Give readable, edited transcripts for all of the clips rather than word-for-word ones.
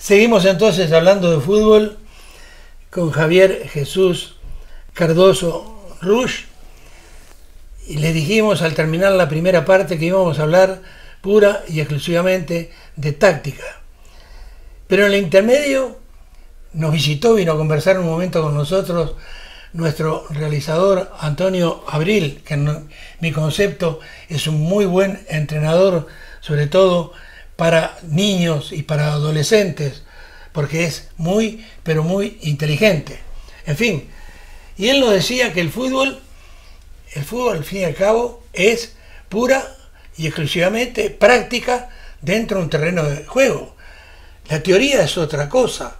Seguimos entonces hablando de fútbol con Javier Jesús Cardoso Rusch y le dijimos al terminar la primera parte que íbamos a hablar pura y exclusivamente de táctica. Pero en el intermedio nos visitó, vino a conversar un momento con nosotros nuestro realizador Antonio Abril, que en mi concepto es un muy buen entrenador, sobre todo para niños y para adolescentes, porque es muy, pero muy inteligente. En fin, y él nos decía que el fútbol al fin y al cabo es pura y exclusivamente práctica dentro de un terreno de juego. La teoría es otra cosa.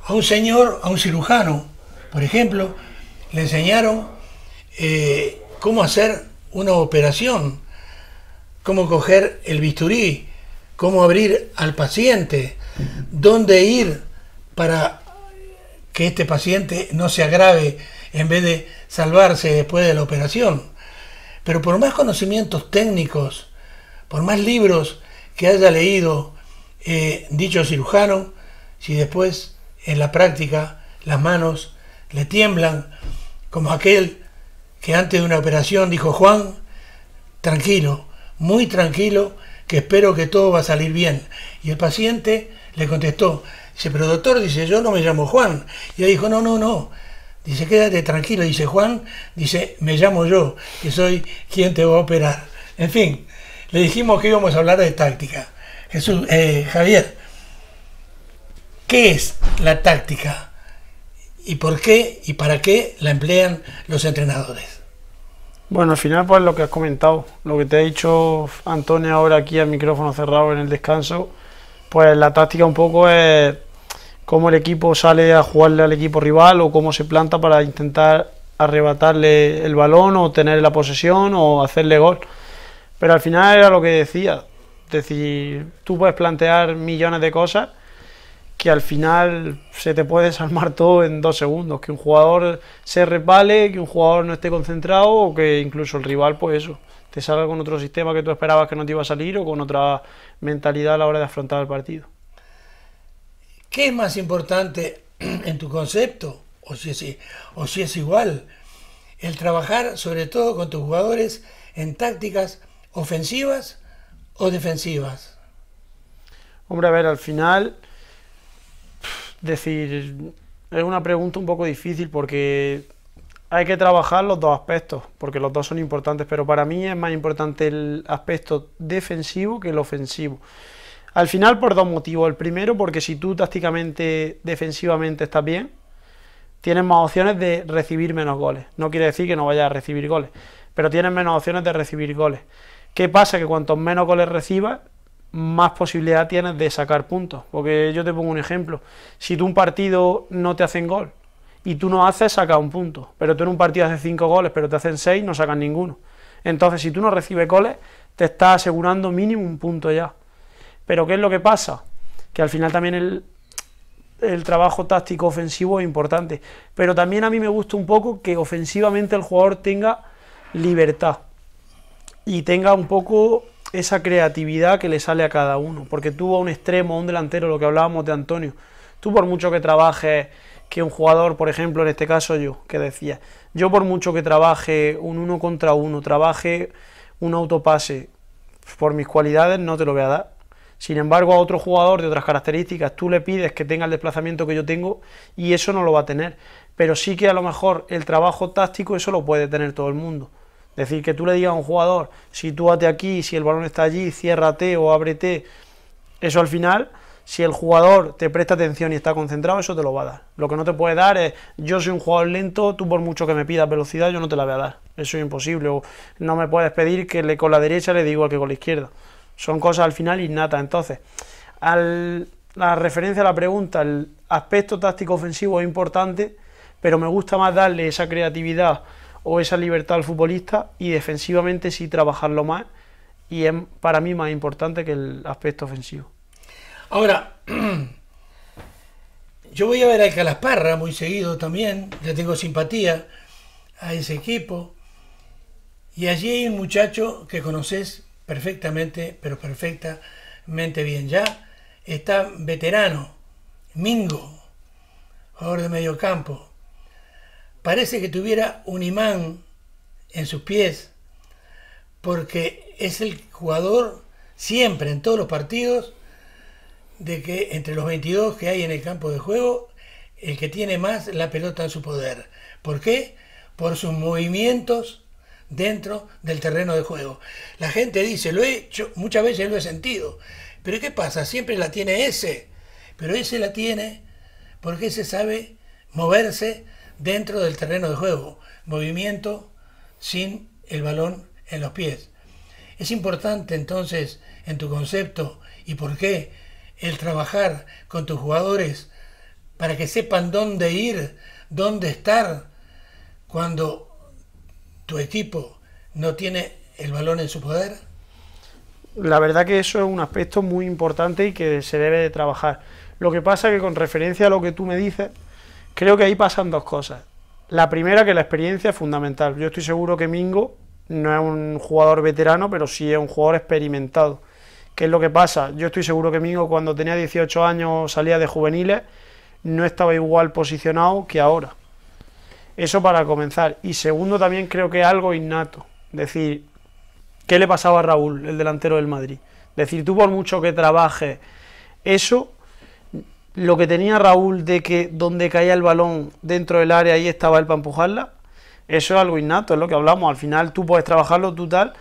A un señor, a un cirujano, por ejemplo, le enseñaron cómo hacer una operación, cómo coger el bisturí, cómo abrir al paciente, dónde ir para que este paciente no se agrave en vez de salvarse después de la operación. Pero por más conocimientos técnicos, por más libros que haya leído dicho cirujano, si después en la práctica las manos le tiemblan, como aquel que antes de una operación dijo: Juan, tranquilo, muy tranquilo, que espero que todo va a salir bien. Y el paciente le contestó, dice: pero doctor, dice, yo no me llamo Juan. Y él dijo: no, dice, quédate tranquilo. Dice: Juan, dice, me llamo yo, que soy quien te va a operar. En fin, le dijimos que íbamos a hablar de táctica. Javier, ¿qué es la táctica? ¿Y por qué y para qué la emplean los entrenadores? Bueno, al final pues lo que has comentado, lo que te ha dicho Antonio ahora aquí al micrófono cerrado en el descanso, pues la táctica un poco es cómo el equipo sale a jugarle al equipo rival o cómo se planta para intentar arrebatarle el balón o tener la posesión o hacerle gol. Pero al final era lo que decía, es decir, tú puedes plantear millones de cosas que al final se te puede desarmar todo en 2 segundos, que un jugador se resbale, que un jugador no esté concentrado o que incluso el rival, pues eso, te salga con otro sistema que tú esperabas que no te iba a salir o con otra mentalidad a la hora de afrontar el partido. ¿Qué es más importante en tu concepto, o si es igual, el trabajar sobre todo con tus jugadores en tácticas ofensivas o defensivas? Hombre, a ver, al final, decir, es una pregunta un poco difícil porque hay que trabajar los dos aspectos, porque los dos son importantes, pero para mí es más importante el aspecto defensivo que el ofensivo. Al final por 2 motivos. El primero, porque si tú tácticamente, defensivamente estás bien, tienes más opciones de recibir menos goles. No quiere decir que no vayas a recibir goles, pero tienes menos opciones de recibir goles. ¿Qué pasa? Que cuantos menos goles recibas, más posibilidad tienes de sacar puntos. Porque yo te pongo un ejemplo. Si tú un partido no te hacen gol y tú no haces, sacas un punto. Pero tú en un partido haces 5 goles, pero te hacen 6, no sacas ninguno. Entonces, si tú no recibes goles, te estás asegurando mínimo un punto ya. Pero ¿qué es lo que pasa? Que al final también el trabajo táctico ofensivo es importante. Pero también a mí me gusta un poco que ofensivamente el jugador tenga libertad y tenga un poco esa creatividad que le sale a cada uno. Porque tú a un extremo, a un delantero, lo que hablábamos de Antonio, tú por mucho que trabajes, que un jugador, por ejemplo, en este caso yo, que decía, yo por mucho que trabaje un 1 contra 1, trabaje un autopase, por mis cualidades no te lo voy a dar. Sin embargo, a otro jugador de otras características tú le pides que tenga el desplazamiento que yo tengo y eso no lo va a tener. Pero sí que a lo mejor el trabajo táctico eso lo puede tener todo el mundo. Es decir, que tú le digas a un jugador, sitúate aquí, si el balón está allí, ciérrate o ábrete. Eso al final, si el jugador te presta atención y está concentrado, eso te lo va a dar. Lo que no te puede dar es, yo soy un jugador lento, tú por mucho que me pidas velocidad, yo no te la voy a dar. Eso es imposible. O no me puedes pedir que con la derecha le diga igual que con la izquierda. Son cosas al final innatas. Entonces, la referencia a la pregunta, el aspecto táctico ofensivo es importante, pero me gusta más darle esa creatividad o esa libertad al futbolista y defensivamente sí trabajarlo más y es para mí más importante que el aspecto ofensivo. Ahora, yo voy a ver al Calasparra muy seguido también, le tengo simpatía a ese equipo y allí hay un muchacho que conoces perfectamente, pero perfectamente bien, ya está veterano Mingo, jugador de medio campo, parece que tuviera un imán en sus pies, porque es el jugador siempre en todos los partidos de que entre los 22 que hay en el campo de juego, el que tiene más la pelota en su poder. ¿Por qué? Por sus movimientos dentro del terreno de juego. La gente dice, lo he hecho, muchas veces lo he sentido, pero ¿qué pasa? Siempre la tiene ese, pero ese la tiene porque ese sabe moverse dentro del terreno de juego, movimiento sin el balón en los pies. Es importante entonces en tu concepto y por qué el trabajar con tus jugadores para que sepan dónde ir, dónde estar cuando tu equipo no tiene el balón en su poder. La verdad que eso es un aspecto muy importante y que se debe de trabajar. Lo que pasa es que con referencia a lo que tú me dices, creo que ahí pasan dos cosas. La primera, que la experiencia es fundamental. Yo estoy seguro que Mingo no es un jugador veterano, pero sí es un jugador experimentado. ¿Qué es lo que pasa? Yo estoy seguro que Mingo cuando tenía 18 años salía de juveniles, no estaba igual posicionado que ahora. Eso para comenzar. Y segundo, también creo que es algo innato. Es decir, ¿qué le pasaba a Raúl, el delantero del Madrid? Es decir, tú por mucho que trabajes eso, lo que tenía Raúl de que donde caía el balón dentro del área, ahí estaba él para empujarla, eso es algo innato, es lo que hablamos. Al final tú puedes trabajarlo tú tal,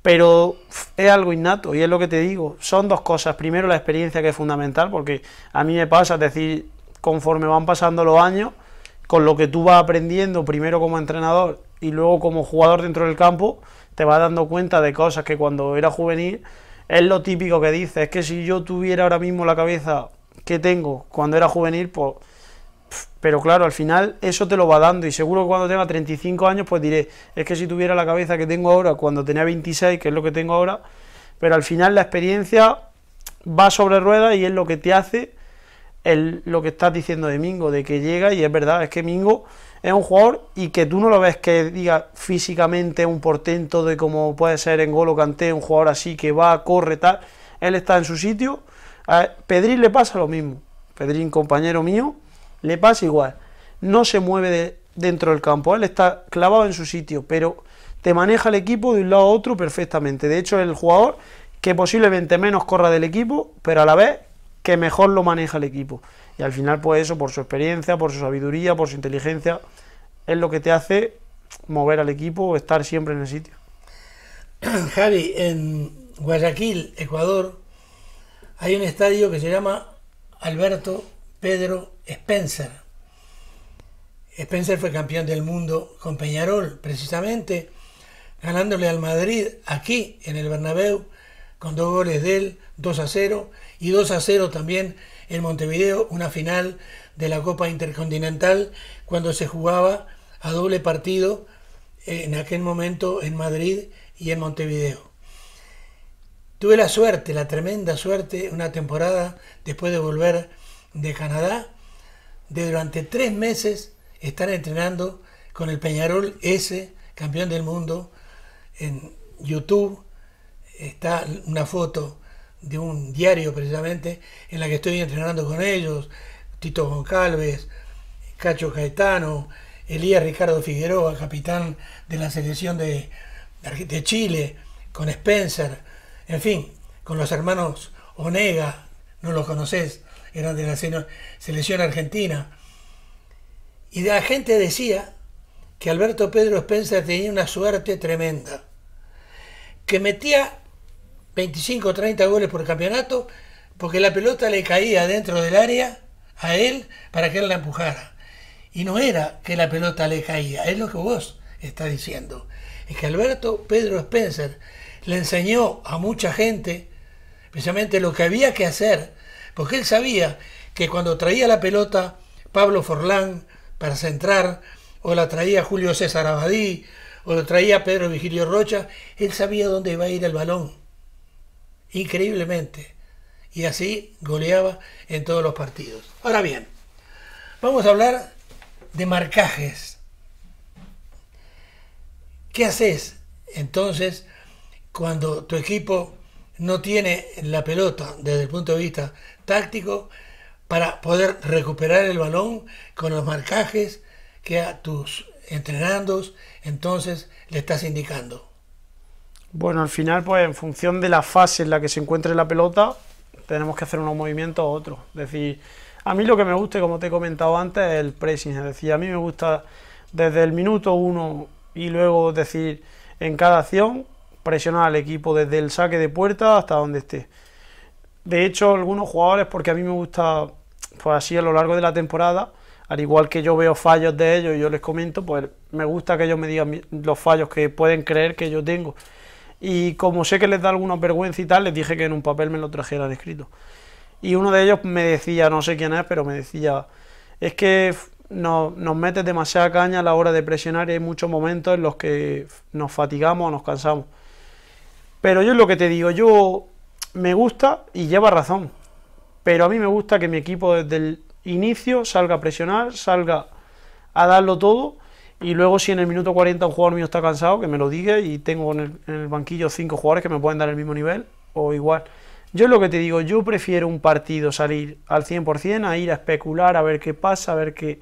pero es algo innato y es lo que te digo. Son dos cosas. Primero, la experiencia, que es fundamental, porque a mí me pasa, es decir, conforme van pasando los años, con lo que tú vas aprendiendo, primero como entrenador y luego como jugador dentro del campo, te vas dando cuenta de cosas que cuando era juvenil, es lo típico que dices, es que si yo tuviera ahora mismo la cabeza que tengo cuando era juvenil, pues... Pero claro, al final eso te lo va dando y seguro que cuando tenga 35 años, pues diré, es que si tuviera la cabeza que tengo ahora cuando tenía 26, que es lo que tengo ahora, pero al final la experiencia va sobre ruedas y es lo que te hace lo que estás diciendo de Mingo, de que llega y es verdad, es que Mingo es un jugador y que tú no lo ves que diga físicamente un portento de como puede ser N'Golo Kanté, un jugador así que va, corre, tal, él está en su sitio. A Pedrín le pasa lo mismo, Pedrín, compañero mío, le pasa igual, no se mueve dentro del campo, él está clavado en su sitio, pero te maneja el equipo de un lado a otro perfectamente. De hecho es el jugador que posiblemente menos corra del equipo, pero a la vez que mejor lo maneja el equipo. Y al final, pues eso, por su experiencia, por su sabiduría, por su inteligencia, es lo que te hace mover al equipo, estar siempre en el sitio. Javi, en Guayaquil, Ecuador, hay un estadio que se llama Alberto Pedro Spencer. Spencer fue campeón del mundo con Peñarol, precisamente, ganándole al Madrid aquí en el Bernabéu, con 2 goles de él, 2-0, y 2-0 también en Montevideo, una final de la Copa Intercontinental, cuando se jugaba a doble partido en aquel momento en Madrid y en Montevideo. Tuve la suerte, la tremenda suerte, una temporada después de volver de Canadá, de durante 3 meses estar entrenando con el Peñarol, ese campeón del mundo. En YouTube está una foto de un diario precisamente en la que estoy entrenando con ellos, Tito Goncalves, Cacho Caetano, Elías Ricardo Figueroa, capitán de la selección de Chile, con Spencer, en fin, con los hermanos Onega, no los conocés, eran de la selección argentina. Y la gente decía que Alberto Pedro Spencer tenía una suerte tremenda, que metía 25 o 30 goles por campeonato porque la pelota le caía dentro del área a él para que él la empujara. Y no era que la pelota le caía, es lo que vos estás diciendo. Es que Alberto Pedro Spencer le enseñó a mucha gente precisamente lo que había que hacer, porque él sabía que cuando traía la pelota Pablo Forlán para centrar, o la traía Julio César Abadí, o lo traía Pedro Vigilio Rocha, él sabía dónde iba a ir el balón, increíblemente, y así goleaba en todos los partidos. Ahora bien, vamos a hablar de marcajes. ¿Qué haces entonces cuando tu equipo no tiene la pelota desde el punto de vista táctico para poder recuperar el balón con los marcajes que a tus entrenandos entonces le estás indicando? Bueno, al final, pues en función de la fase en la que se encuentre la pelota, tenemos que hacer unos movimientos u otros. Es decir, a mí lo que me gusta, y como te he comentado antes, es el pressing. Es decir, a mí me gusta desde el minuto 1 y luego, es decir, en cada acción, presionar al equipo desde el saque de puerta hasta donde esté. De hecho, algunos jugadores, porque a mí me gusta, pues así a lo largo de la temporada, al igual que yo veo fallos de ellos y yo les comento, pues me gusta que ellos me digan los fallos que pueden creer que yo tengo. Y como sé que les da alguna vergüenza y tal, les dije que en un papel me lo trajeran escrito. Y uno de ellos me decía, no sé quién es, pero me decía, es que nos metes demasiada caña a la hora de presionar y hay muchos momentos en los que nos fatigamos o nos cansamos. Pero yo es lo que te digo, yo me gusta y lleva razón, pero a mí me gusta que mi equipo desde el inicio salga a presionar, salga a darlo todo, y luego si en el minuto 40 un jugador mío está cansado, que me lo diga, y tengo en el banquillo 5 jugadores que me pueden dar el mismo nivel o igual. Yo es lo que te digo, yo prefiero un partido salir al 100% a ir a especular, a ver qué pasa, a ver qué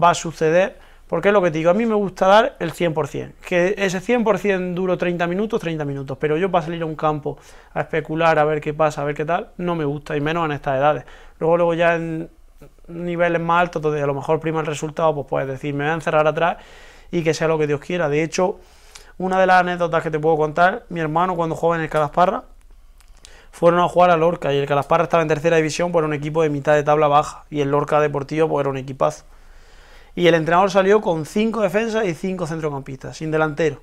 va a suceder, porque es lo que te digo, a mí me gusta dar el 100%, que ese 100% duro 30 minutos, pero yo para salir a un campo a especular, a ver qué pasa, a ver qué tal, no me gusta, y menos en estas edades. Luego ya en niveles más altos, donde a lo mejor prima el resultado, pues puedes decir, me voy a encerrar atrás y que sea lo que Dios quiera. De hecho, una de las anécdotas que te puedo contar, mi hermano cuando jugaba en el Calasparra, fueron a jugar a Lorca, y el Calasparra estaba en tercera división, pues era un equipo de mitad de tabla baja, y el Lorca Deportivo pues era un equipazo. Y el entrenador salió con 5 defensas y 5 centrocampistas, sin delantero,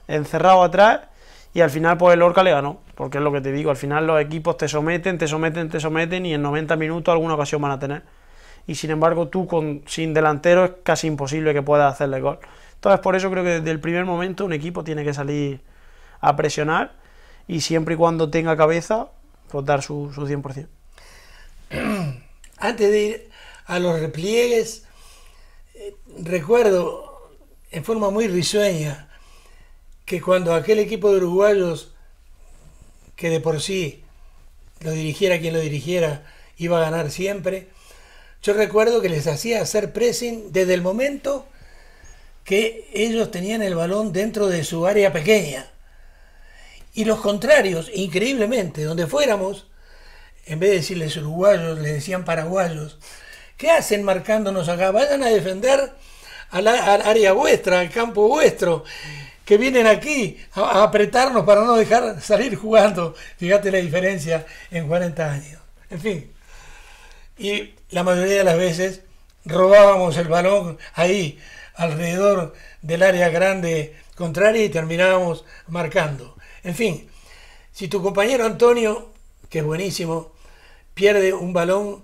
encerrado atrás, y al final pues el Lorca le ganó, porque es lo que te digo, al final los equipos te someten, y en 90 minutos alguna ocasión van a tener. Y sin embargo tú sin delantero es casi imposible que puedas hacerle gol. Entonces por eso creo que desde el primer momento un equipo tiene que salir a presionar, y siempre y cuando tenga cabeza, pues dar su 100%. Antes de ir a los repliegues, recuerdo en forma muy risueña que cuando aquel equipo de uruguayos, que de por sí lo dirigiera quien lo dirigiera, iba a ganar siempre, yo recuerdo que les hacía hacer pressing desde el momento que ellos tenían el balón dentro de su área pequeña. Y los contrarios, increíblemente, donde fuéramos, en vez de decirles uruguayos, les decían paraguayos. ¿Qué hacen marcándonos acá? Vayan a defender al área vuestra, al campo vuestro, que vienen aquí a apretarnos para no dejar salir jugando. Fíjate la diferencia en 40 años. En fin. Y la mayoría de las veces robábamos el balón ahí, alrededor del área grande contraria, y terminábamos marcando. En fin, si tu compañero Antonio, que es buenísimo, pierde un balón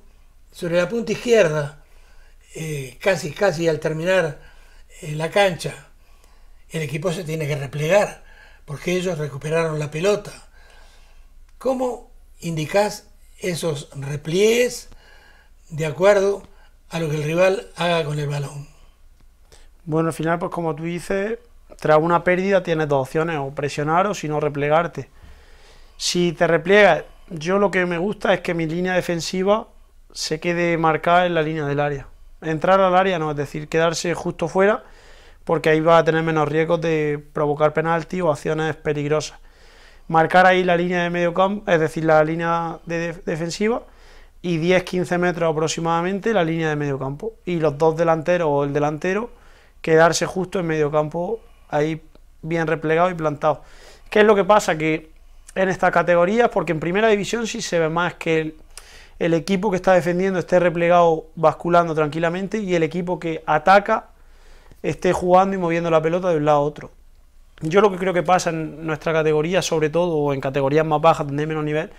sobre la punta izquierda, casi al terminar la cancha, el equipo se tiene que replegar, porque ellos recuperaron la pelota. ¿Cómo indicás esos repliegues de acuerdo a lo que el rival haga con el balón? Bueno, al final, pues como tú dices, tras una pérdida tienes dos opciones, o presionar o si no replegarte. Si te repliegas, yo lo que me gusta es que mi línea defensiva se quede marcada en la línea del área. Entrar al área no, es decir, quedarse justo fuera, porque ahí va a tener menos riesgos de provocar penalti o acciones peligrosas. Marcar ahí la línea de medio campo, es decir, la línea defensiva, y 10-15 metros aproximadamente la línea de medio campo. Y los dos delanteros o el delantero quedarse justo en medio campo, ahí bien replegado y plantado. ¿Qué es lo que pasa? Que en estas categorías, porque en primera división sí se ve más que el equipo que está defendiendo esté replegado basculando tranquilamente, y el equipo que ataca esté jugando y moviendo la pelota de un lado a otro. Yo lo que creo que pasa en nuestra categoría, sobre todo, o en categorías más bajas donde hay menos nivel,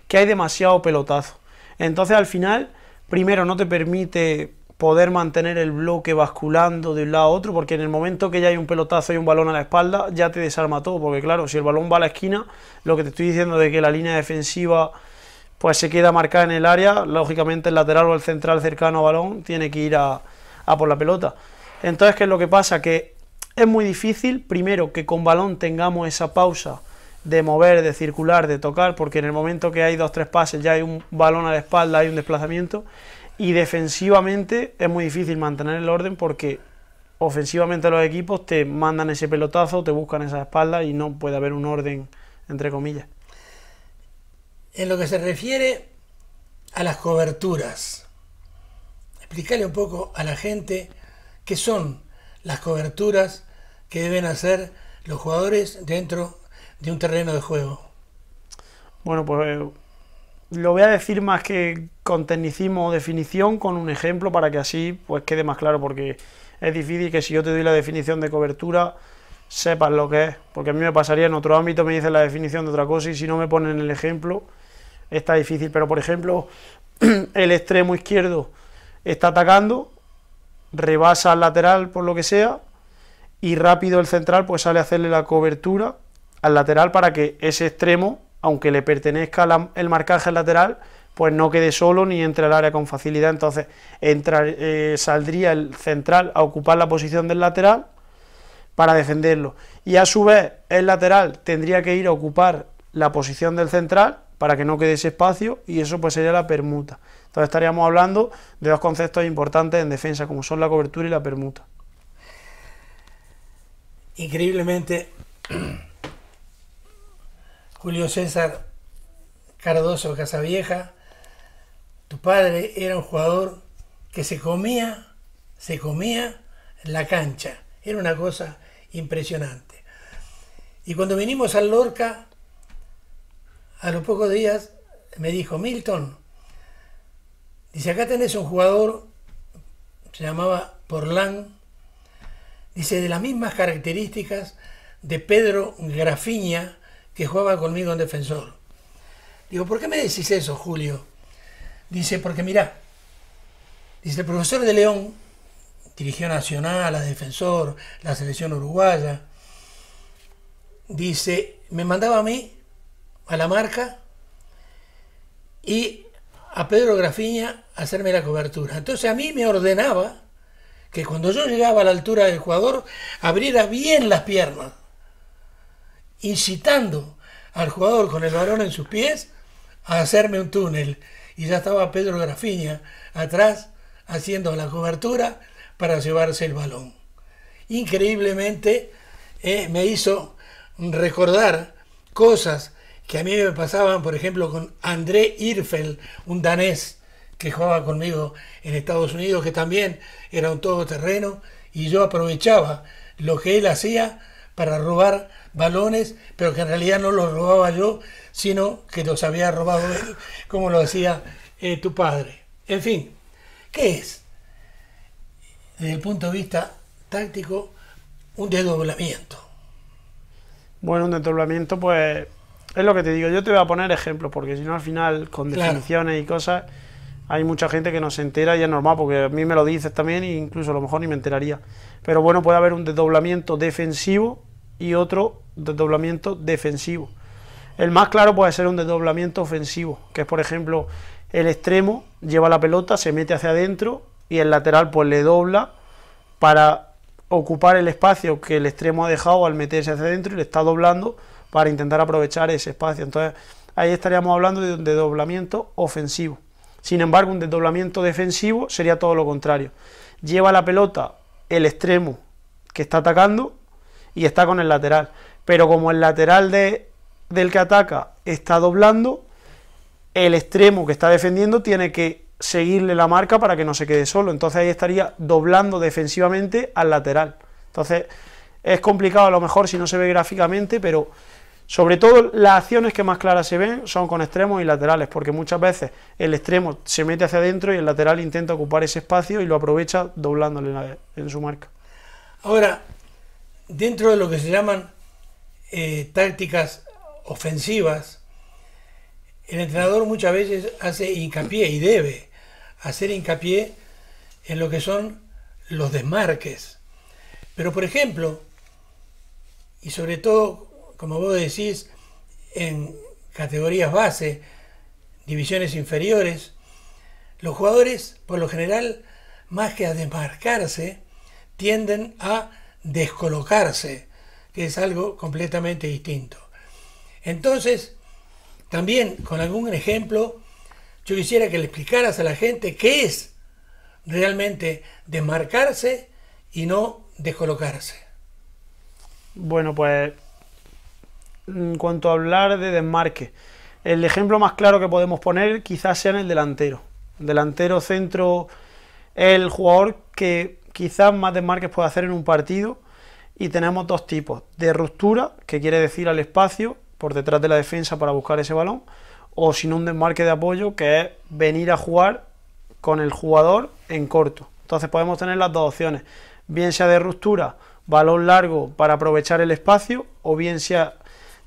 que hay demasiado pelotazo. Entonces al final, primero no te permite poder mantener el bloque basculando de un lado a otro, porque en el momento que ya hay un pelotazo y un balón a la espalda, ya te desarma todo, porque claro, si el balón va a la esquina, lo que te estoy diciendo de que la línea defensiva pues se queda marcada en el área, lógicamente el lateral o el central cercano al balón tiene que ir a por la pelota. Entonces, ¿qué es lo que pasa? Que es muy difícil, primero, que con balón tengamos esa pausa de mover, de circular, de tocar, porque en el momento que hay 2-3 pases ya hay un balón a la espalda, hay un desplazamiento, y defensivamente es muy difícil mantener el orden porque ofensivamente los equipos te mandan ese pelotazo, te buscan esa espalda y no puede haber un orden, entre comillas. En lo que se refiere a las coberturas, explícale un poco a la gente qué son las coberturas que deben hacer los jugadores dentro de un terreno de juego. Bueno, pues lo voy a decir más que con tecnicismo o definición, con un ejemplo para que así pues quede más claro, porque es difícil que si yo te doy la definición de cobertura sepas lo que es, porque a mí me pasaría en otro ámbito, me dicen la definición de otra cosa y si no me ponen el ejemplo está difícil. Pero por ejemplo, el extremo izquierdo está atacando, rebasa al lateral por lo que sea y rápido el central pues sale a hacerle la cobertura al lateral para que ese extremo, aunque le pertenezca el marcaje al lateral, pues no quede solo ni entre al área con facilidad. Entonces saldría el central a ocupar la posición del lateral para defenderlo, y a su vez el lateral tendría que ir a ocupar la posición del central para que no quede ese espacio, y eso pues sería la permuta. Entonces estaríamos hablando de dos conceptos importantes en defensa, como son la cobertura y la permuta. Increíblemente, Julio César Cardoso Casavieja, tu padre era un jugador que se comía la cancha. Era una cosa impresionante. Y cuando vinimos al Lorca, a los pocos días me dijo: Milton, dice, acá tenés un jugador, se llamaba Porlán, dice, de las mismas características de Pedro Grafiña, que jugaba conmigo en Defensor. Digo, ¿por qué me decís eso, Julio? Dice, porque mirá, dice, el profesor de León dirigió Nacional, a Defensor, la selección uruguaya. Dice, me mandaba a mí, a la marca, y a Pedro Grafiña a hacerme la cobertura. Entonces a mí me ordenaba que cuando yo llegaba a la altura del jugador, abriera bien las piernas, incitando al jugador con el balón en sus pies a hacerme un túnel. Y ya estaba Pedro Grafiña atrás haciendo la cobertura para llevarse el balón. Increíblemente me hizo recordar cosas que a mí me pasaban, por ejemplo, con André Irfel, un danés que jugaba conmigo en Estados Unidos, que también era un todoterreno, y yo aprovechaba lo que él hacía para robar balones, pero que en realidad no los robaba yo, sino que los había robado él, como lo hacía tu padre. En fin, ¿qué es, desde el punto de vista táctico, un desdoblamiento? Bueno, un desdoblamiento, pues es lo que te digo. Yo te voy a poner ejemplos, porque si no al final con definiciones y cosas hay mucha gente que no se entera, y es normal, porque a mí me lo dices también e incluso a lo mejor ni me enteraría. Pero bueno, puede haber un desdoblamiento defensivo y otro desdoblamiento defensivo. El más claro puede ser un desdoblamiento ofensivo, que es, por ejemplo, el extremo lleva la pelota, se mete hacia adentro y el lateral pues le dobla para ocupar el espacio que el extremo ha dejado al meterse hacia adentro, y le está doblando para intentar aprovechar ese espacio. Entonces ahí estaríamos hablando de un desdoblamiento ofensivo. Sin embargo, un desdoblamiento defensivo sería todo lo contrario. Lleva la pelota el extremo que está atacando y está con el lateral, pero como el lateral del que ataca está doblando, el extremo que está defendiendo tiene que seguirle la marca para que no se quede solo. Entonces ahí estaría doblando defensivamente al lateral. Entonces es complicado a lo mejor si no se ve gráficamente, pero sobre todo las acciones que más claras se ven son con extremos y laterales, porque muchas veces el extremo se mete hacia adentro y el lateral intenta ocupar ese espacio y lo aprovecha doblándole en su marca. Ahora, dentro de lo que se llaman tácticas ofensivas, el entrenador muchas veces hace hincapié, y debe hacer hincapié, en lo que son los desmarques. Pero por ejemplo, y sobre todo, como vos decís, en categorías base, divisiones inferiores, los jugadores, por lo general, más que a desmarcarse, tienden a descolocarse, que es algo completamente distinto. Entonces, también con algún ejemplo, yo quisiera que le explicaras a la gente qué es realmente desmarcarse y no descolocarse. Bueno, pues en cuanto a hablar de desmarque, el ejemplo más claro que podemos poner quizás sea en el delantero. El delantero centro es el jugador que quizás más desmarques puede hacer en un partido, y tenemos dos tipos: de ruptura, que quiere decir al espacio por detrás de la defensa para buscar ese balón, o sin un desmarque de apoyo, que es venir a jugar con el jugador en corto. Entonces podemos tener las dos opciones, bien sea de ruptura, balón largo para aprovechar el espacio, o bien sea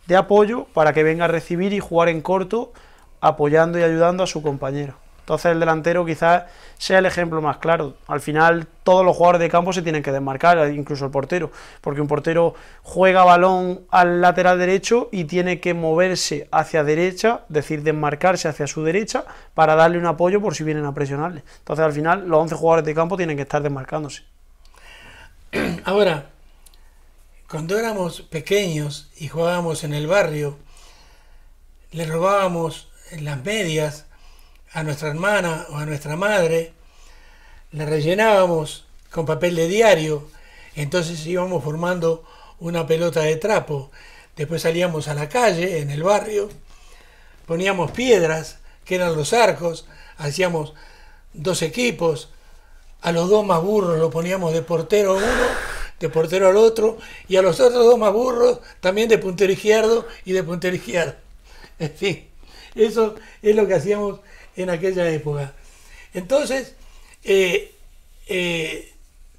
de apoyo para que venga a recibir y jugar en corto, apoyando y ayudando a su compañero. Entonces el delantero quizás sea el ejemplo más claro. Al final todos los jugadores de campo se tienen que desmarcar, incluso el portero, porque un portero juega balón al lateral derecho y tiene que moverse hacia derecha, es decir, desmarcarse hacia su derecha para darle un apoyo por si vienen a presionarle. Entonces al final los 11 jugadores de campo tienen que estar desmarcándose. Ahora, cuando éramos pequeños y jugábamos en el barrio, le robábamos las medias a nuestra hermana o a nuestra madre, le rellenábamos con papel de diario, entonces íbamos formando una pelota de trapo. Después salíamos a la calle, en el barrio, poníamos piedras, que eran los arcos, hacíamos 2 equipos, a los 2 más burros lo poníamos de portero a uno, de portero al otro, y a los otros 2 más burros también de puntero izquierdo y de puntero izquierdo. En fin, eso es lo que hacíamos en aquella época. Entonces,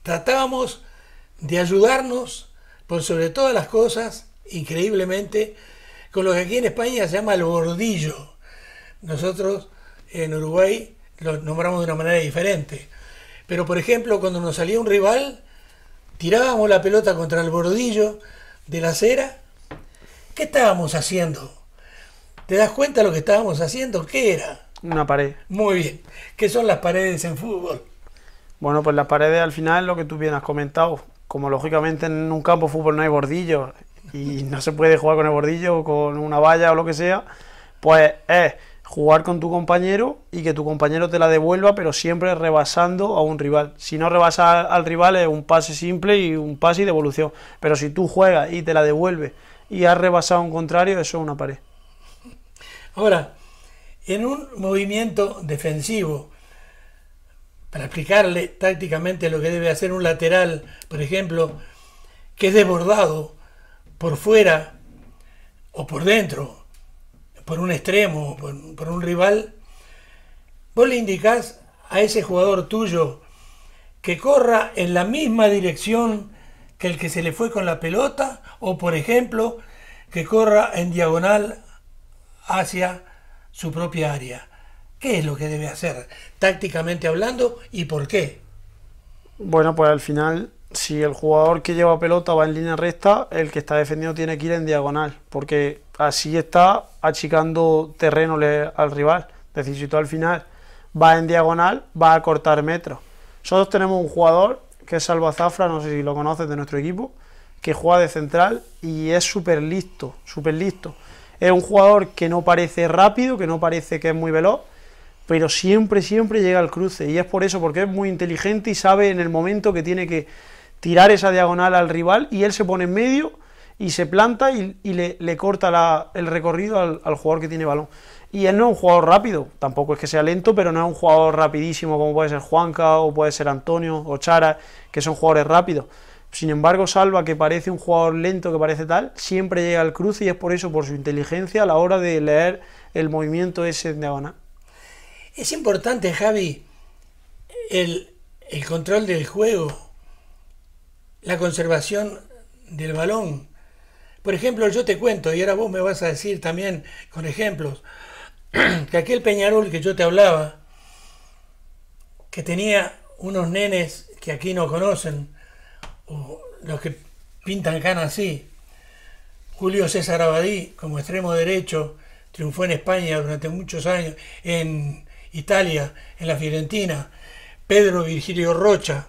tratábamos de ayudarnos por sobre todas las cosas, increíblemente, con lo que aquí en España se llama el bordillo. Nosotros en Uruguay lo nombramos de una manera diferente. Pero, por ejemplo, cuando nos salía un rival, tirábamos la pelota contra el bordillo de la acera. ¿Qué estábamos haciendo? ¿Te das cuenta de lo que estábamos haciendo? ¿Qué era? Una pared. Muy bien. ¿Qué son las paredes en fútbol? Bueno, pues las paredes al final es lo que tú bien has comentado. Como lógicamente en un campo de fútbol no hay bordillo y no se puede jugar con el bordillo o con una valla o lo que sea, pues es jugar con tu compañero y que tu compañero te la devuelva, pero siempre rebasando a un rival. Si no rebasas al rival es un pase simple y un pase y devolución. Pero si tú juegas y te la devuelves y has rebasado a un contrario, eso es una pared. Ahora, en un movimiento defensivo, para explicarle tácticamente lo que debe hacer un lateral, por ejemplo, que es desbordado por fuera o por dentro, por un extremo, por un rival, vos le indicás a ese jugador tuyo que corra en la misma dirección que el que se le fue con la pelota, o por ejemplo, que corra en diagonal hacia su propia área. ¿Qué es lo que debe hacer tácticamente hablando y por qué? Bueno, pues al final, si el jugador que lleva pelota va en línea recta, el que está defendiendo tiene que ir en diagonal, porque así está achicando terreno al rival. Es decir, si tú al final vas en diagonal, vas a cortar metros. Nosotros tenemos un jugador que es Salva Zafra, no sé si lo conoces, de nuestro equipo, que juega de central y es súper listo, súper listo. Es un jugador que no parece rápido, que no parece que es muy veloz, pero siempre llega al cruce, y es por eso, porque es muy inteligente y sabe en el momento que tiene que tirar esa diagonal al rival, y él se pone en medio y se planta y le corta el recorrido al jugador que tiene balón. Y él no es un jugador rápido, tampoco es que sea lento, pero no es un jugador rapidísimo como puede ser Juanca o puede ser Antonio o Chara, que son jugadores rápidos. Sin embargo, Salva, que parece un jugador lento, que parece tal, siempre llega al cruce, y es por eso, por su inteligencia a la hora de leer el movimiento ese en diagonal. Es importante, Javi, el control del juego, la conservación del balón. Por ejemplo, yo te cuento, y ahora vos me vas a decir también con ejemplos, que aquel Peñarol que yo te hablaba, que tenía unos nenes que aquí no conocen, o los que pintan cana así, Julio César Abadí como extremo derecho, triunfó en España durante muchos años, en Italia, en la Fiorentina, Pedro Virgilio Rocha,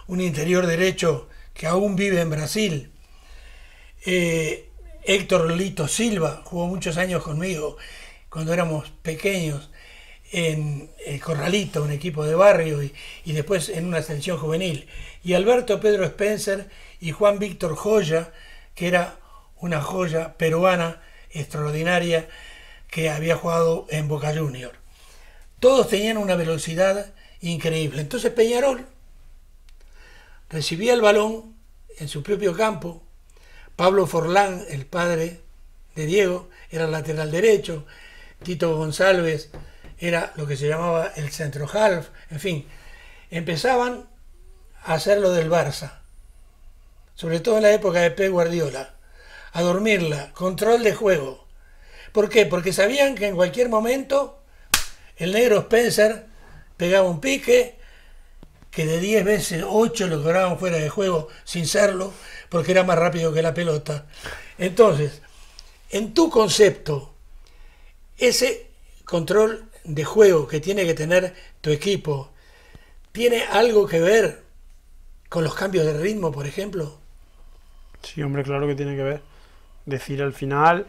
un interior derecho que aún vive en Brasil, Héctor Lito Silva jugó muchos años conmigo cuando éramos pequeños en el Corralito, un equipo de barrio, y después en una selección juvenil. Y Alberto Pedro Spencer y Juan Víctor Joya, que era una joya peruana extraordinaria que había jugado en Boca Juniors. Todos tenían una velocidad increíble. Entonces Peñarol recibía el balón en su propio campo. Pablo Forlán, el padre de Diego, era el lateral derecho. Tito González era lo que se llamaba el centro half. En fin, empezaban a hacer lo del Barça, sobre todo en la época de Pep Guardiola, a dormirla, control de juego. ¿Por qué? Porque sabían que en cualquier momento el negro Spencer pegaba un pique, que de 10 veces 8 lo cobraban fuera de juego sin serlo, porque era más rápido que la pelota. Entonces, en tu concepto, ese control de juego que tiene que tener tu equipo, ¿tiene algo que ver con los cambios de ritmo, por ejemplo? Sí, hombre, claro que tiene que ver. Decir, al final,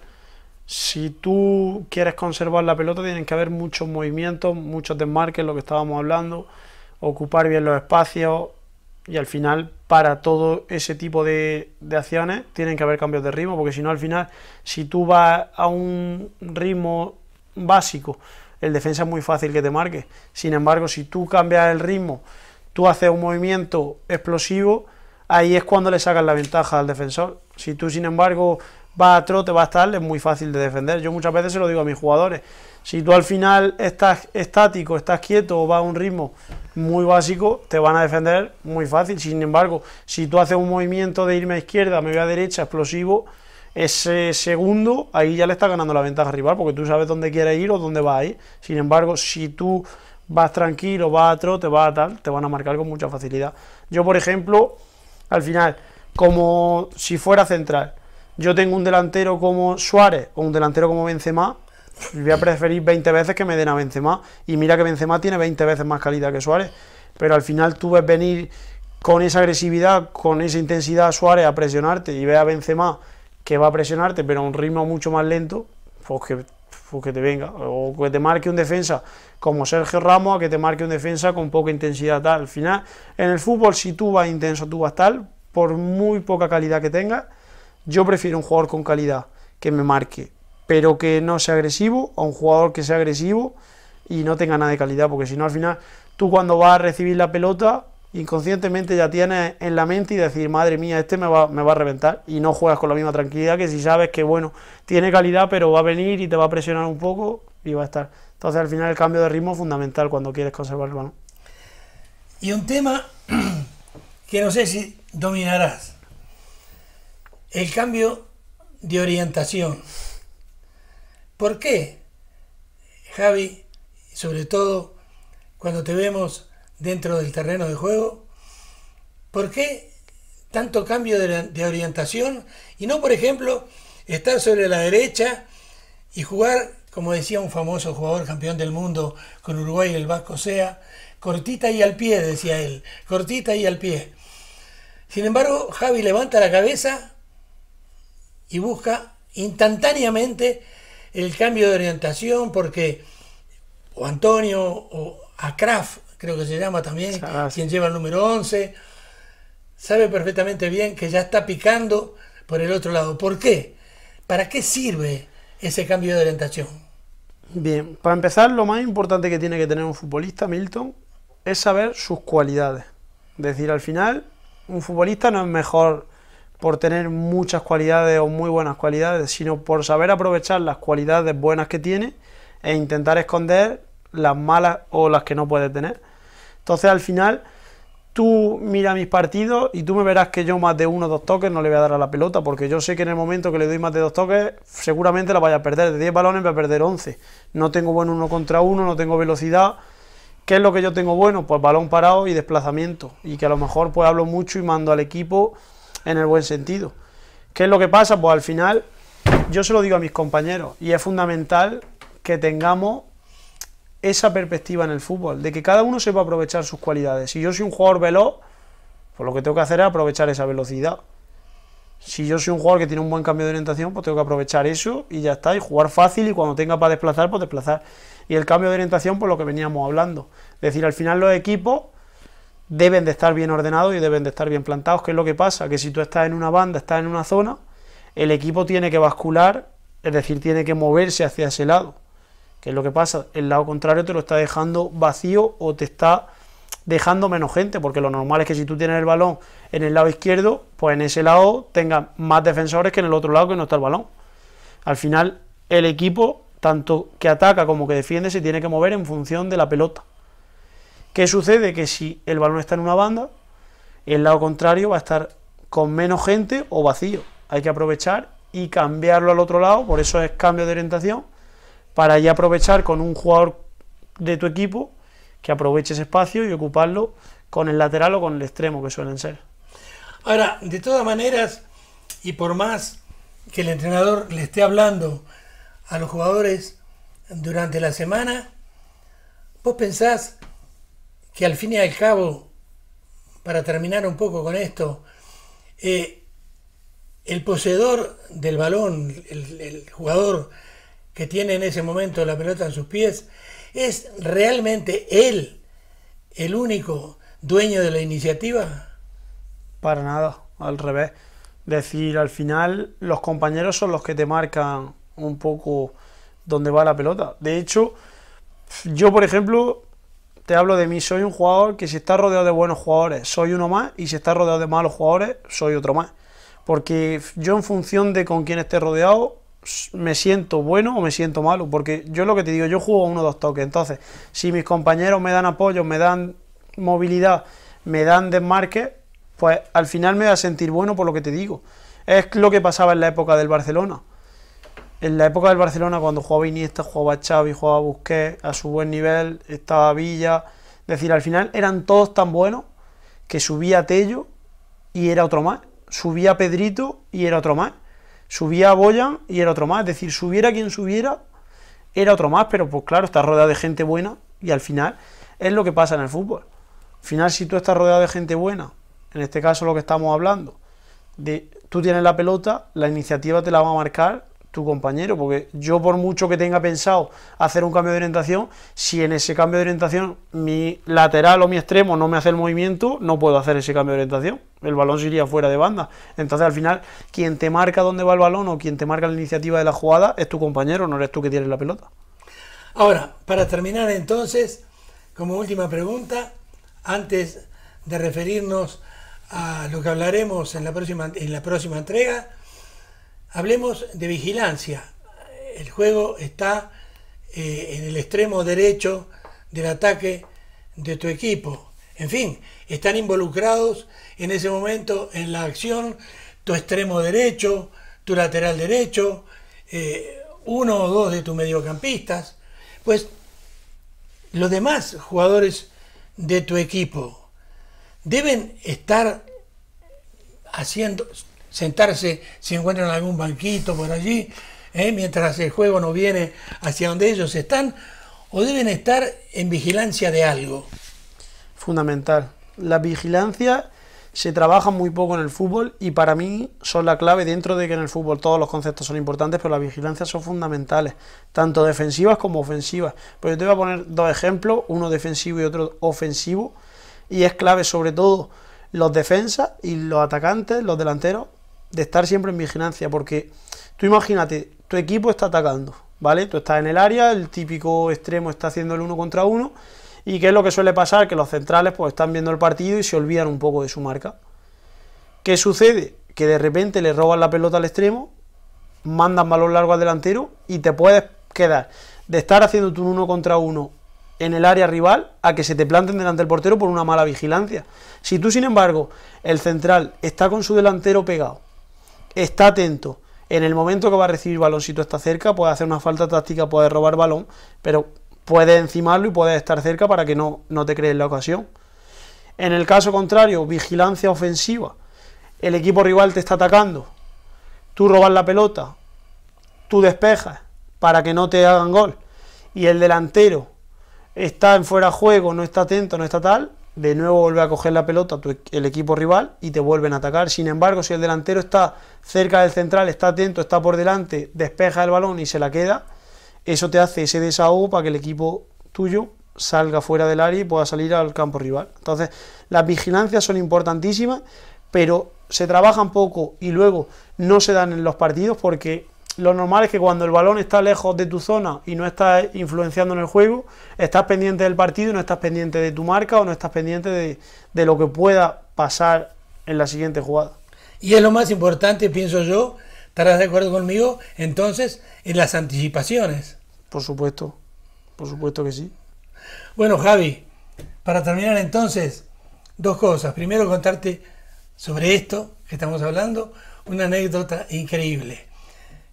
si tú quieres conservar la pelota, tienen que haber muchos movimientos, muchos desmarques, lo que estábamos hablando, ocupar bien los espacios, y al final, para todo ese tipo de acciones, tienen que haber cambios de ritmo, porque si no, al final, si tú vas a un ritmo básico, el defensa es muy fácil que te marque. Sin embargo, si tú cambias el ritmo, tú haces un movimiento explosivo, ahí es cuando le sacas la ventaja al defensor. Si tú, sin embargo, vas a trote, vas a estar, es muy fácil de defender. Yo muchas veces se lo digo a mis jugadores. Si tú al final estás estático, estás quieto o vas a un ritmo muy básico, te van a defender muy fácil. Sin embargo, si tú haces un movimiento de irme a izquierda, me voy a derecha, explosivo, ese segundo, ahí ya le está ganando la ventaja al rival, porque tú sabes dónde quieres ir o dónde vas a ir. Sin embargo, si tú vas tranquilo, vas a trote, vas a tal, te van a marcar con mucha facilidad. Yo, por ejemplo, al final, como si fuera central, yo tengo un delantero como Suárez o un delantero como Benzema, voy a preferir 20 veces que me den a Benzema, y mira que Benzema tiene 20 veces más calidad que Suárez, pero al final tú ves venir con esa agresividad, con esa intensidad a Suárez a presionarte, y ves a Benzema que va a presionarte pero a un ritmo mucho más lento, pues que te venga, o que te marque un defensa como Sergio Ramos, a que te marque un defensa con poca intensidad tal. Al final, en el fútbol, si tú vas intenso, tú vas tal, por muy poca calidad que tengas, yo prefiero un jugador con calidad que me marque, pero que no sea agresivo, a un jugador que sea agresivo y no tenga nada de calidad, porque si no, al final, tú cuando vas a recibir la pelota, inconscientemente ya tienes en la mente y decir, madre mía, este me va a reventar, y no juegas con la misma tranquilidad que si sabes que, bueno, tiene calidad, pero va a venir y te va a presionar un poco y va a estar. Entonces, al final, el cambio de ritmo es fundamental cuando quieres conservar el balón. Y un tema que no sé si dominarás, el cambio de orientación. ¿Por qué, Javi, sobre todo cuando te vemos dentro del terreno de juego, por qué tanto cambio de orientación y no, por ejemplo, estar sobre la derecha y jugar, como decía un famoso jugador campeón del mundo con Uruguay, el Vasco Sea, cortita y al pie, decía él, cortita y al pie? Sin embargo, Javi levanta la cabeza y busca instantáneamente el cambio de orientación, porque o Antonio o Acraf, creo que se llama también, quien lleva el número 11, sabe perfectamente bien que ya está picando por el otro lado. ¿Por qué? ¿Para qué sirve ese cambio de orientación? Bien, para empezar, lo más importante que tiene que tener un futbolista, Milton, es saber sus cualidades. Es decir, al final, un futbolista no es mejor por tener muchas cualidades o muy buenas cualidades, sino por saber aprovechar las cualidades buenas que tiene e intentar esconder las malas o las que no puede tener. Entonces, al final, tú mira mis partidos y tú me verás que yo más de 1 o 2 toques no le voy a dar a la pelota, porque yo sé que en el momento que le doy más de 2 toques seguramente la vaya a perder. De 10 balones voy a perder 11. No tengo buen 1 contra 1, no tengo velocidad. ¿Qué es lo que yo tengo bueno? Pues balón parado y desplazamiento, y que a lo mejor pues hablo mucho y mando al equipo en el buen sentido. ¿Qué es lo que pasa? Pues al final yo se lo digo a mis compañeros, y es fundamental que tengamos esa perspectiva en el fútbol, de que cada uno sepa aprovechar sus cualidades. Si yo soy un jugador veloz, pues lo que tengo que hacer es aprovechar esa velocidad. Si yo soy un jugador que tiene un buen cambio de orientación, pues tengo que aprovechar eso y ya está, y jugar fácil, y cuando tenga para desplazar, pues desplazar. Y el cambio de orientación, pues lo que veníamos hablando. Es decir, al final los equipos deben de estar bien ordenados y deben de estar bien plantados. ¿Qué es lo que pasa? Que si tú estás en una banda, estás en una zona, el equipo tiene que bascular, es decir, tiene que moverse hacia ese lado. ¿Qué es lo que pasa? El lado contrario te lo está dejando vacío o te está dejando menos gente, porque lo normal es que si tú tienes el balón en el lado izquierdo, pues en ese lado tengas más defensores que en el otro lado que no está el balón. Al final, el equipo, tanto que ataca como que defiende, se tiene que mover en función de la pelota. ¿Qué sucede? Que si el balón está en una banda, el lado contrario va a estar con menos gente o vacío. Hay que aprovechar y cambiarlo al otro lado, por eso es cambio de orientación, para ya aprovechar con un jugador de tu equipo que aproveche ese espacio y ocuparlo con el lateral o con el extremo, que suelen ser. Ahora, de todas maneras, y por más que el entrenador le esté hablando a los jugadores durante la semana, vos pensás que al fin y al cabo, para terminar un poco con esto, el poseedor del balón, el jugador que tiene en ese momento la pelota en sus pies, ¿es realmente él el único dueño de la iniciativa? Para nada, al revés. Es decir, al final los compañeros son los que te marcan un poco dónde va la pelota. De hecho, yo por ejemplo, te hablo de mí, soy un jugador que si está rodeado de buenos jugadores, soy uno más, y si está rodeado de malos jugadores, soy otro más. Porque yo en función de con quién esté rodeado, me siento bueno o me siento malo, porque yo lo que te digo, yo juego 1-2 toques, entonces si mis compañeros me dan apoyo, me dan movilidad, me dan desmarque, pues al final me voy a sentir bueno por lo que te digo. Es lo que pasaba en la época del Barcelona. En la época del Barcelona, cuando jugaba Iniesta, jugaba Xavi, jugaba Busquets a su buen nivel, estaba Villa, es decir, al final eran todos tan buenos que subía Tello y era otro más, subía Pedrito y era otro más, subía a Boyan y era otro más, es decir, subiera quien subiera, era otro más, pero pues claro, estás rodeado de gente buena y al final es lo que pasa en el fútbol. Al final, si tú estás rodeado de gente buena, en este caso lo que estamos hablando, de tú tienes la pelota, la iniciativa te la va a marcar tu compañero, porque yo por mucho que tenga pensado hacer un cambio de orientación, si en ese cambio de orientación mi lateral o mi extremo no me hace el movimiento, no puedo hacer ese cambio de orientación, el balón se iría fuera de banda. Entonces al final quien te marca dónde va el balón o quien te marca la iniciativa de la jugada es tu compañero, no eres tú que tienes la pelota. Ahora, para terminar entonces, como última pregunta, antes de referirnos a lo que hablaremos en la próxima entrega, hablemos de vigilancia. El juego está en el extremo derecho del ataque de tu equipo. En fin, están involucrados en ese momento en la acción tu extremo derecho, tu lateral derecho, uno o dos de tus mediocampistas. Pues los demás jugadores de tu equipo deben estar sentarse si encuentran algún banquito por allí, mientras el juego no viene hacia donde ellos están, o deben estar en vigilancia de algo. Fundamental. La vigilancia se trabaja muy poco en el fútbol y para mí son la clave, dentro de que en el fútbol todos los conceptos son importantes, pero las vigilancias son fundamentales, tanto defensivas como ofensivas. Pues yo te voy a poner dos ejemplos, uno defensivo y otro ofensivo, y es clave sobre todo los defensas y los atacantes, los delanteros, de estar siempre en vigilancia, porque tú imagínate, tu equipo está atacando, ¿vale? Tú estás en el área, el típico extremo está haciendo el 1 contra 1, y ¿qué es lo que suele pasar? Que los centrales pues están viendo el partido y se olvidan un poco de su marca. ¿Qué sucede? Que de repente le roban la pelota al extremo, mandan balón largo al delantero y te puedes quedar de estar haciendo tu 1 contra 1 en el área rival a que se te planten delante del portero por una mala vigilancia. Si tú, sin embargo, el central está con su delantero pegado, está atento, en el momento que va a recibir balón, si tú estás cerca, puedes hacer una falta táctica, puedes robar balón, pero puedes encimarlo y puedes estar cerca para que no te crees la ocasión. En el caso contrario, vigilancia ofensiva, el equipo rival te está atacando, tú robas la pelota, tú despejas para que no te hagan gol, y el delantero está en fuera de juego, no está atento, no está tal, de nuevo vuelve a coger la pelota el equipo rival y te vuelven a atacar. Sin embargo, si el delantero está cerca del central, está atento, está por delante, despeja el balón y se la queda, eso te hace ese desahogo para que el equipo tuyo salga fuera del área y pueda salir al campo rival. Entonces, las vigilancias son importantísimas, pero se trabajan poco y luego no se dan en los partidos, porque lo normal es que cuando el balón está lejos de tu zona y no estás influenciando en el juego, estás pendiente del partido y no estás pendiente de tu marca o no estás pendiente de lo que pueda pasar en la siguiente jugada. Y es lo más importante, pienso yo, estarás de acuerdo conmigo, entonces, en las anticipaciones. Por supuesto que sí. Bueno, Javi, para terminar entonces, dos cosas. Primero, contarte sobre esto que estamos hablando, una anécdota increíble.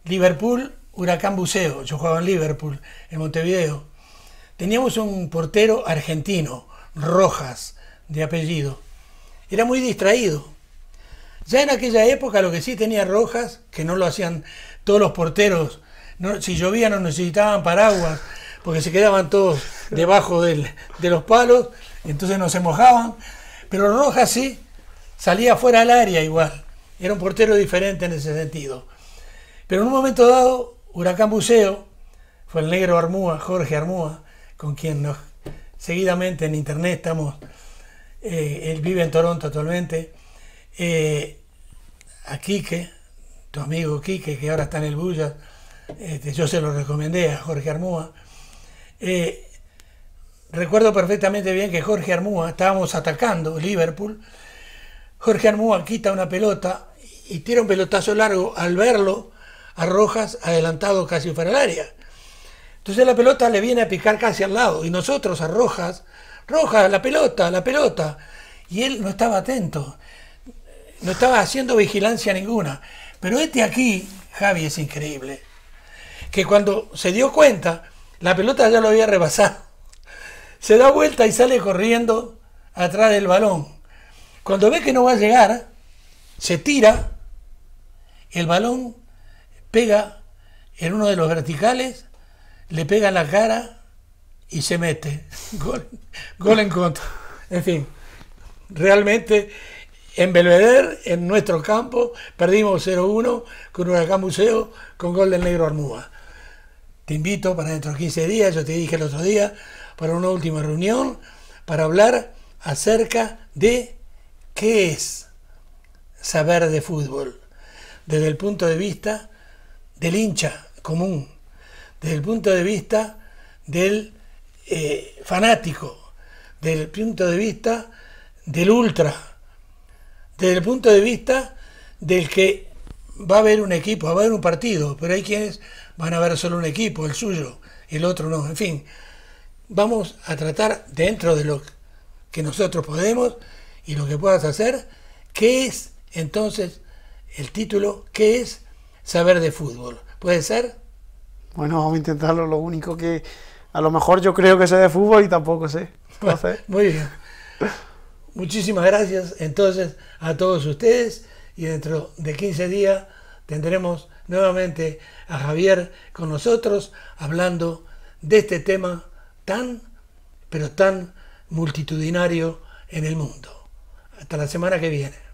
Liverpool, Huracán Buceo. Yo jugaba en Liverpool, en Montevideo. Teníamos un portero argentino, Rojas, de apellido. Era muy distraído. Ya en aquella época lo que sí tenía Rojas, que no lo hacían todos los porteros, no, si llovía no necesitaban paraguas, porque se quedaban todos debajo de los palos, entonces no se mojaban. Pero Rojas sí, salía fuera del área igual. Era un portero diferente en ese sentido. Pero en un momento dado, Huracán Buceo, fue el negro Armúa, Jorge Armúa, con quien seguidamente en internet estamos, él vive en Toronto actualmente, a Quique, tu amigo Quique, que ahora está en el Bullas, yo se lo recomendé a Jorge Armúa. Recuerdo perfectamente bien que Jorge Armúa, estábamos atacando Liverpool, Jorge Armúa quita una pelota y tira un pelotazo largo al verlo a Rojas adelantado casi fuera del área. Entonces la pelota le viene a picar casi al lado y nosotros a Rojas, la pelota, y él no estaba atento, no estaba haciendo vigilancia ninguna. Pero aquí, Javi, es increíble, que cuando se dio cuenta, la pelota ya lo había rebasado, se da vuelta y sale corriendo atrás del balón. Cuando ve que no va a llegar, se tira, el balón pega en uno de los verticales, le pega en la cara y se mete. Gol en contra. En fin, realmente en Belvedere, en nuestro campo, perdimos 0-1 con Huracán Buceo con gol del negro Armúa. Te invito para dentro de 15 días, yo te dije el otro día, para una última reunión, para hablar acerca de qué es saber de fútbol, desde el punto de vista del hincha común, desde el punto de vista del fanático, desde el punto de vista del ultra, desde el punto de vista del que va a haber un equipo, va a haber un partido, pero hay quienes van a ver solo un equipo, el suyo, el otro no. En fin, vamos a tratar dentro de lo que nosotros podemos y lo que puedas hacer, qué es entonces el título, qué es saber de fútbol. ¿Puede ser? Bueno, vamos a intentarlo. Lo único que a lo mejor yo creo que sé de fútbol y tampoco sé. Entonces... Muy bien. Muchísimas gracias entonces a todos ustedes y dentro de 15 días tendremos nuevamente a Javier con nosotros hablando de este tema tan, pero tan multitudinario en el mundo. Hasta la semana que viene.